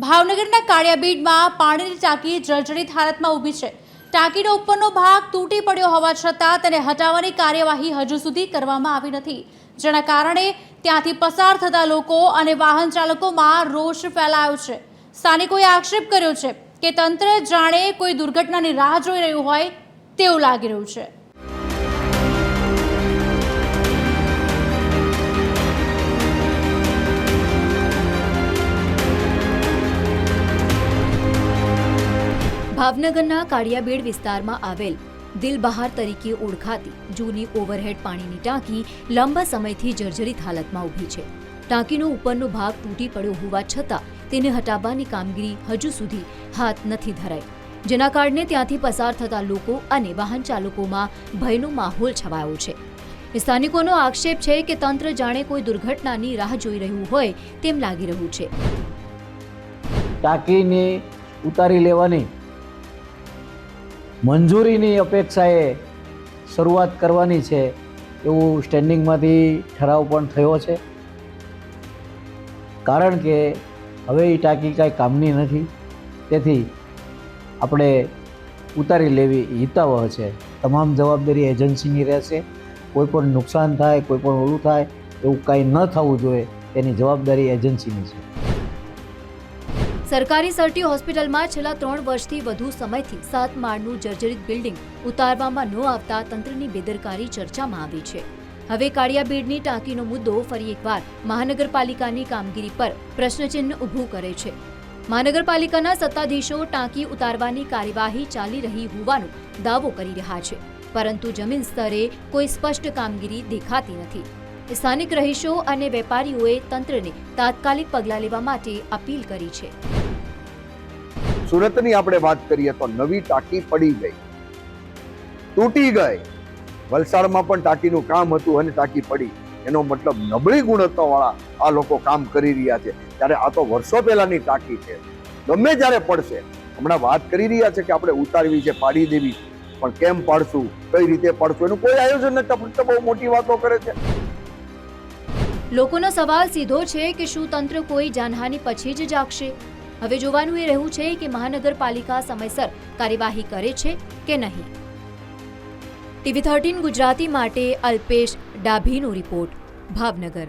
ભાવનગરના કાળિયાબીડમાં પાણીની ટાંકી જર્જરિત હાલતમાં ઊભી છે। ટાંકીનો ઉપરનો ભાગ તૂટી પડ્યો હોવા છતાં તેને હટાવવાની કાર્યવાહી હજુ સુધી કરવામાં આવી નથી, જેના કારણે ત્યાંથી પસાર થતા લોકો અને વાહન ચાલકોમાં રોષ ફેલાયો છે। સ્થાનિકોએ આક્ષેપ કર્યો છે કે તંત્ર જાણે કોઈ દુર્ઘટનાની રાહ જોઈ રહ્યું હોય તેવું લાગી રહ્યું છે। ભાવનગરના કાળિયાબીડ વિસ્તારમાં આવેલ દિલબહાર તરીકે ઓળખાતી જૂની ઓવરહેડ પાણીની ટાંકી લાંબા સમયથી જર્જરિત હાલતમાં ઊભી છે। ટાંકીનો ઉપરનો ભાગ તૂટી પડ્યો હોવા છતાં તેને હટાવવાની કામગીરી હજુ સુધી હાથ નથી ધરાઈ, જેના કારણે ત્યાંથી પસાર થતા લોકો અને વાહન ચાલકોમાં ભયનો માહોલ છવાયો છે। સ્થાનિકોનો આક્ષેપ છે કે તંત્ર જાણે કોઈ દુર્ઘટનાની રાહ જોઈ રહ્યું હોય તેમ લાગી રહ્યું છે। ટાંકીને ઉતારી લેવાની મંજૂરીની અપેક્ષાએ શરૂઆત કરવાની છે એવું સ્ટેન્ડિંગમાંથી ઠરાવ પણ થયો છે, કારણ કે હવે એ ટાંકી કાંઈ કામની નથી, તેથી આપણે ઉતારી લેવી હિતાવહ છે। તમામ જવાબદારી એજન્સીની રહેશે। કોઈ પણ નુકસાન થાય, કોઈ પણ ઓલું થાય એવું કાંઈ ન થવું જોઈએ, તેની જવાબદારી એજન્સીની છે। સરકારી સર્ટી હોસ્પિટલમાં છેલ્લા 3 વર્ષથી વધુ સમયથી 7 માળનું જર્જરિત બિલ્ડિંગ ઉતારવામાં ન આવતા તંત્રની બેદરકારી ચર્ચામાં આવી છે। હવે કાળિયાબીડની ટાંકીનો મુદ્દો ફરી એકવાર મહાનગરપાલિકાની કામગીરી પર પ્રશ્નચિહ્ન ઊભું કરે છે। મહાનગરપાલિકાના સત્તાધીશો ટાંકી ઉતારવાની કાર્યવાહી ચાલી રહી હોવાનો દાવો કરી રહ્યા છે, પરંતુ જમીન સ્તરે કોઈ સ્પષ્ટ કામગીરી દેખાતી નથી। સ્થાનિક રહીશો અને વેપારીઓએ તંત્રને તાત્કાલિક પગલાં લેવા માટે અપીલ કરી છે। સુરતની આપણે વાત કરીએ તો નવી ટાંકી પડી ગઈ, તૂટી ગઈ। વલસાડમાં પણ ટાંકીનું કામ હતું અને ટાંકી પડી, એનો મતલબ નબળી ગુણવત્તાવાળા આ લોકો કામ કરી રહ્યા છે, ત્યારે આ તો વર્ષો પહેલાની ટાંકી છે। ગમે ત્યારે પડશે। હમણાં વાત કરી રહ્યા છે કે આપણે ઉતારવી છે, પાડી દેવી, પણ કેમ પાડશું, કઈ રીતે પાડશું, એનું કોઈ આયોજન નથી, ફક્ત બહુ મોટી વાતો કરે છે। લોકોનો સવાલ સીધો છે કે શું તંત્ર કોઈ જાનહાનિ પછી જ જાગશે? હવે જોવાનું એ રહ્યું છે કે મહાનગરપાલિકા સમયસર કાર્યવાહી કરે છે કે નહીં। TV13 ગુજરાતી માટે અલ્પેશ ડાભીનો રિપોર્ટ, ભાવનગર।